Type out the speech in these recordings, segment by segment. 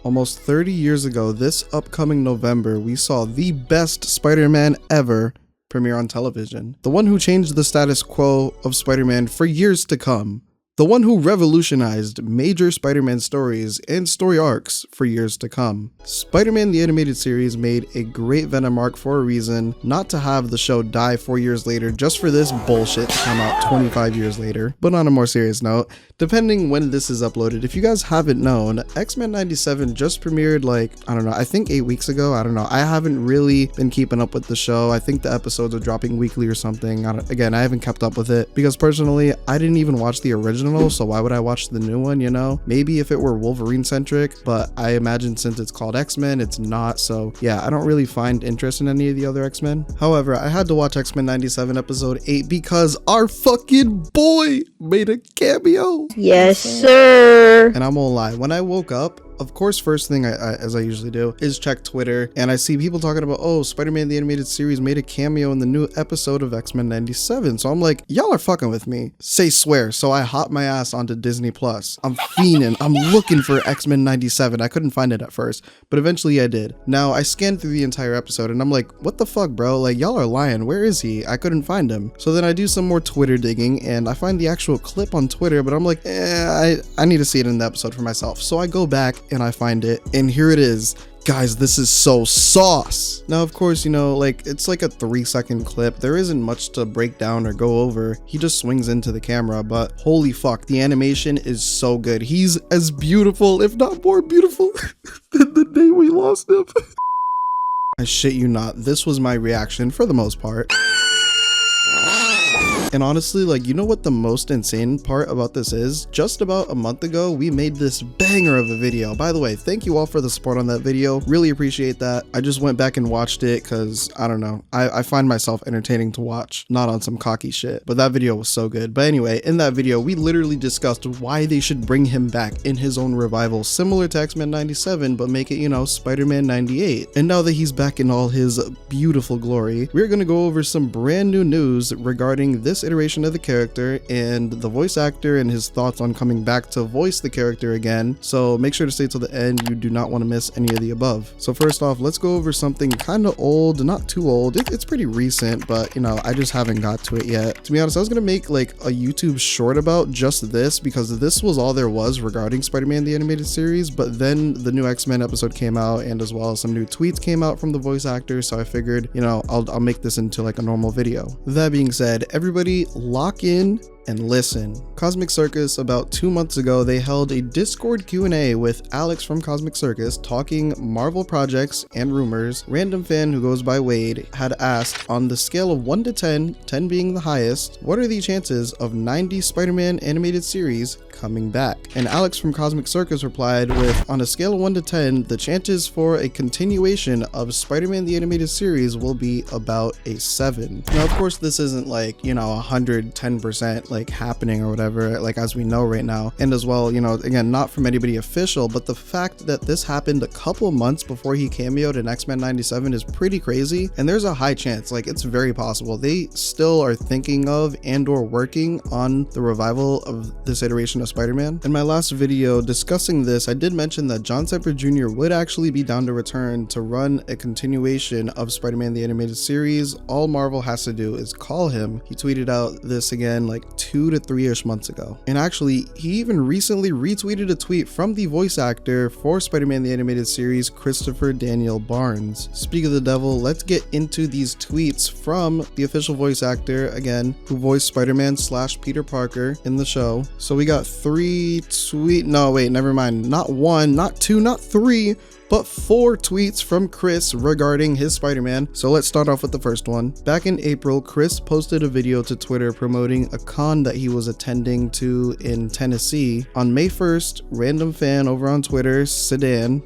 Almost 30 years ago, this upcoming November, we saw the best Spider-Man ever premiere on television. The one who changed the status quo of Spider-Man for years to come. The one who revolutionized major Spider-Man stories and story arcs for years to come. Spider-Man the Animated Series made a great Venom arc for a reason, not to have the show die 4 years later just for this bullshit to come out 25 years later. But on a more serious note, depending when this is uploaded, if you guys haven't known, X-Men 97 just premiered like, I don't know, I think 8 weeks ago, I don't know. I haven't really been keeping up with the show. I think the episodes are dropping weekly or something. Again, I haven't kept up with it because personally, I didn't even watch the original, so why would I watch the new one, you know? Maybe if it were Wolverine centric, but I imagine since it's called X-Men, it's not, so yeah, I don't really find interest in any of the other X-Men. However, I had to watch X-Men 97 episode 8 because our fucking boy made a cameo. Yes, sir. And I'm gonna lie, when I woke up, of course, first thing as I usually do is check Twitter, and I see people talking about, oh, Spider-Man the Animated Series made a cameo in the new episode of X-Men 97. So I'm like, y'all are fucking with me. Say swear. So I hop my ass onto Disney Plus. I'm fiending. I'm looking for X-Men 97. I couldn't find it at first, but eventually I did. Now I scanned through the entire episode and I'm like, what the fuck, bro? Like, y'all are lying. Where is he? I couldn't find him. So then I do some more Twitter digging and I find the actual clip on Twitter, but I'm like, I need to see it in the episode for myself. So I go back and I find it, and here it is. Guys, this is so sauce. Now, of course, you know, like, it's like a 3-second clip. There isn't much to break down or go over. He just swings into the camera, but holy fuck, the animation is so good. He's as beautiful, if not more beautiful, than the day we lost him. I shit you not, this was my reaction for the most part. And honestly, like, you know what the most insane part about this is? Just about a month ago, we made this banger of a video. By the way, thank you all for the support on that video. Really appreciate that. I just went back and watched it because, I don't know, I find myself entertaining to watch, not on some cocky shit. But that video was so good. But anyway, in that video, we literally discussed why they should bring him back in his own revival, similar to X-Men 97, but make it, you know, Spider-Man 98. And now that he's back in all his beautiful glory, we're gonna go over some brand new news regarding this iteration of the character and the voice actor and his thoughts on coming back to voice the character again. So make sure to stay till the end. You do not want to miss any of the above. So first off, let's go over something kind of old, not too old. It's pretty recent, but you know, I just haven't got to it yet. To be honest, I was gonna make like a YouTube short about just this because this was all there was regarding Spider-Man the Animated Series, but then the new X-Men episode came out and as well as some new tweets came out from the voice actor, so I figured, you know, I'll make this into like a normal video. That being said, everybody lock in and listen. Cosmic Circus, about 2 months ago, they held a Discord Q&A with Alex from Cosmic Circus talking Marvel projects and rumors. Random fan who goes by Wade had asked, on the scale of 1 to 10, 10 being the highest, what are the chances of 90 Spider-Man animated series coming back? And Alex from Cosmic Circus replied with, on a scale of 1 to 10, the chances for a continuation of Spider-Man the Animated Series will be about a 7. Now, of course, this isn't like, you know, 110% like happening or whatever, like as we know right now. And as well, you know, again, not from anybody official, but the fact that this happened a couple of months before he cameoed in X-Men 97 is pretty crazy. And there's a high chance, like it's very possible they still are thinking of and or working on the revival of this iteration of Spider-Man. In my last video discussing this, I did mention that John Semper Jr. would actually be down to return to run a continuation of Spider-Man the Animated Series. All Marvel has to do is call him. He tweeted out this again like 2 to 3-ish months ago. And actually, he even recently retweeted a tweet from the voice actor for Spider-Man the Animated Series, Christopher Daniel Barnes. Speak of the devil, let's get into these tweets from the official voice actor, again, who voiced Spider-Man / Peter Parker in the show. So we got 3 tweets, no wait, never mind, not 1, not 2, not 3, but 4 tweets from Chris regarding his Spider-Man. So let's start off with the first one. Back in April, Chris posted a video to Twitter promoting a con that he was attending to in Tennessee. On May 1st, random fan over on Twitter, Sedan,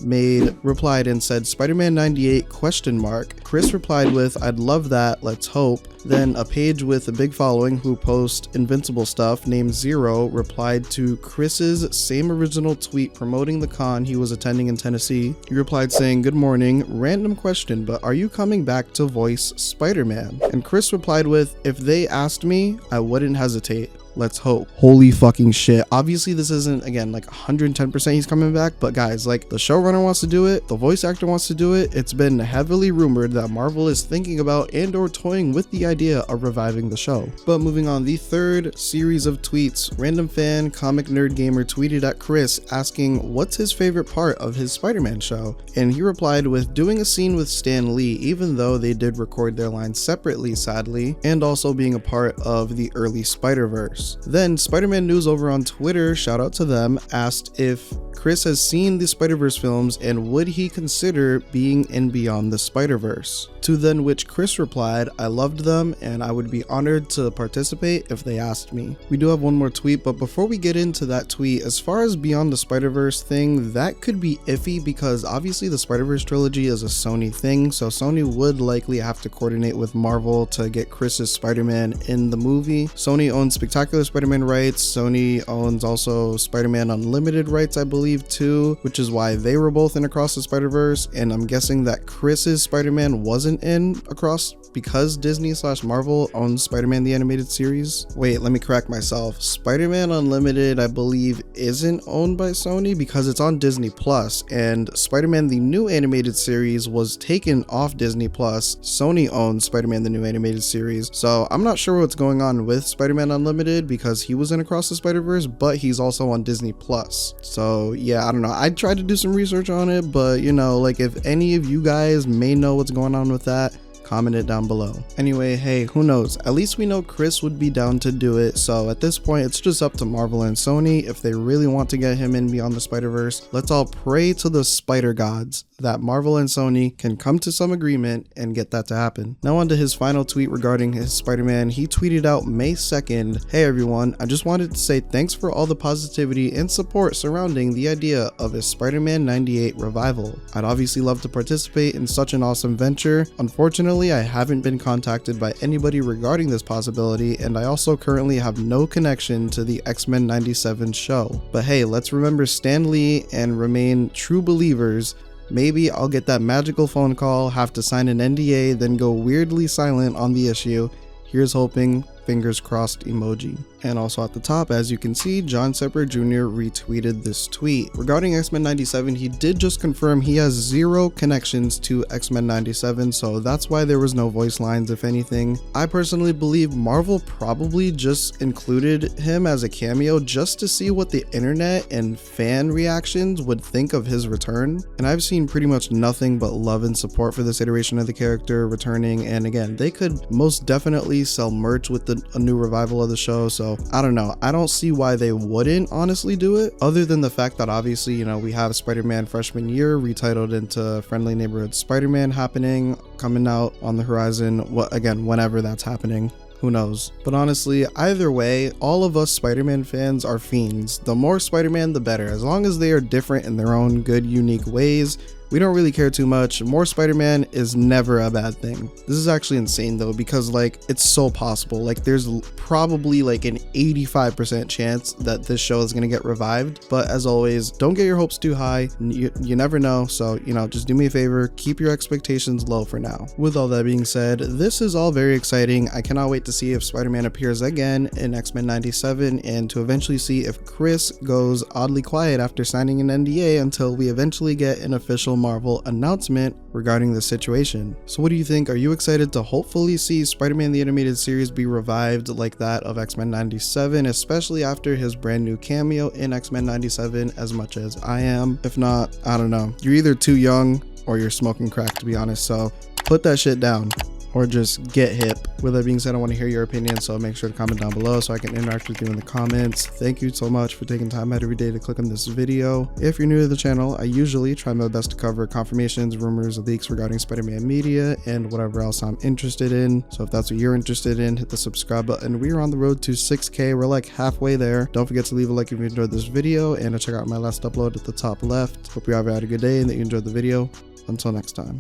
replied and said Spider-Man 98 ? Chris replied with, I'd love that, let's hope. Then a page with a big following who post Invincible stuff named Zero replied to Chris's same original tweet promoting the con he was attending in Tennessee. He replied saying, good morning, random question, but are you coming back to voice Spider-Man? And Chris replied with, if they asked me, I wouldn't hesitate. Let's hope. Holy fucking shit. Obviously this isn't, again, like 110% he's coming back, but guys, like the showrunner wants to do it, the voice actor wants to do it. It's been heavily rumored that Marvel is thinking about and or toying with the idea of reviving the show. But moving on, the third series of tweets, random fan comic nerd gamer tweeted at Chris asking what's his favorite part of his Spider-Man show, and he replied with doing a scene with Stan Lee, even though they did record their lines separately sadly, and also being a part of the early Spider-Verse. Then Spider-Man News over on Twitter, shout out to them, asked if Chris has seen the Spider-Verse films and would he consider being in Beyond the Spider-Verse. To then which Chris replied, I loved them and I would be honored to participate if they asked me. We do have one more tweet, but before we get into that tweet, as far as Beyond the Spider-Verse thing, that could be iffy because obviously the Spider-Verse trilogy is a Sony thing, so Sony would likely have to coordinate with Marvel to get Chris's Spider-Man in the movie. Sony owns Spectacular Spider-Man rights, Sony owns also Spider-Man Unlimited rights, I believe too, which is why they were both in Across the Spider-Verse, and I'm guessing that Chris's Spider-Man wasn't in Across because Disney/Marvel owns Spider-Man the Animated Series. Wait, let me correct myself. Spider-Man Unlimited, I believe, isn't owned by Sony because it's on Disney Plus, and Spider-Man the New Animated Series was taken off Disney Plus. Sony owns Spider-Man the New Animated Series, so I'm not sure what's going on with Spider-Man Unlimited because he was in Across the Spider-Verse, but he's also on Disney Plus. So yeah, I don't know. I tried to do some research on it, but you know, like if any of you guys may know what's going on with that, comment it down below. Anyway, hey, who knows? At least we know Chris would be down to do it, so at this point it's just up to Marvel and Sony if they really want to get him in Beyond the Spider-Verse. Let's all pray to the spider gods that Marvel and Sony can come to some agreement and get that to happen. Now on to his final tweet regarding his Spider-Man. He tweeted out May 2nd, hey everyone, I just wanted to say thanks for all the positivity and support surrounding the idea of a Spider-Man 98 revival. I'd obviously love to participate in such an awesome venture. Unfortunately, I haven't been contacted by anybody regarding this possibility, and I also currently have no connection to the X-Men 97 show. But hey, let's remember Stan Lee and remain true believers. Maybe I'll get that magical phone call, have to sign an NDA, then go weirdly silent on the issue. Here's hoping, fingers crossed emoji. And also at the top, as you can see, John Sepper Jr. retweeted this tweet. Regarding X-Men 97, he did just confirm he has zero connections to X-Men 97, so that's why there was no voice lines, if anything. I personally believe Marvel probably just included him as a cameo just to see what the internet and fan reactions would think of his return. And I've seen pretty much nothing but love and support for this iteration of the character returning, and again, they could most definitely sell merch with a new revival of the show, so I don't know. I don't see why they wouldn't honestly do it, other than the fact that obviously, you know, we have Spider-Man Freshman Year retitled into Friendly Neighborhood Spider-Man happening, coming out on the horizon, again, whenever that's happening. Who knows? But honestly, either way, all of us Spider-Man fans are fiends. The more Spider-Man, the better. As long as they are different in their own good, unique ways, we don't really care too much. More Spider-Man is never a bad thing. This is actually insane though, because like it's so possible. Like there's probably like an 85% chance that this show is gonna get revived. But as always, don't get your hopes too high. You never know. So, you know, just do me a favor, keep your expectations low for now. With all that being said, this is all very exciting. I cannot wait to see if Spider-Man appears again in X-Men 97 and to eventually see if Chris goes oddly quiet after signing an NDA until we eventually get an official Marvel announcement regarding the situation. So what do you think? Are you excited to hopefully see Spider-Man the Animated Series be revived like that of X-Men 97, especially after his brand new cameo in X-Men 97, as much as I am? If not, I don't know. You're either too young or you're smoking crack, to be honest, so put that shit down. Or just get hip. With that being said, I want to hear your opinion, so make sure to comment down below so I can interact with you in the comments. Thank you so much for taking time out every day to click on this video. If you're new to the channel, I usually try my best to cover confirmations, rumors, leaks regarding Spider-Man media, and whatever else I'm interested in. So if that's what you're interested in, hit the subscribe button. We are on the road to 6K. We're like halfway there. Don't forget to leave a like if you enjoyed this video, and check out my last upload at the top left. Hope you have had a good day and that you enjoyed the video. Until next time.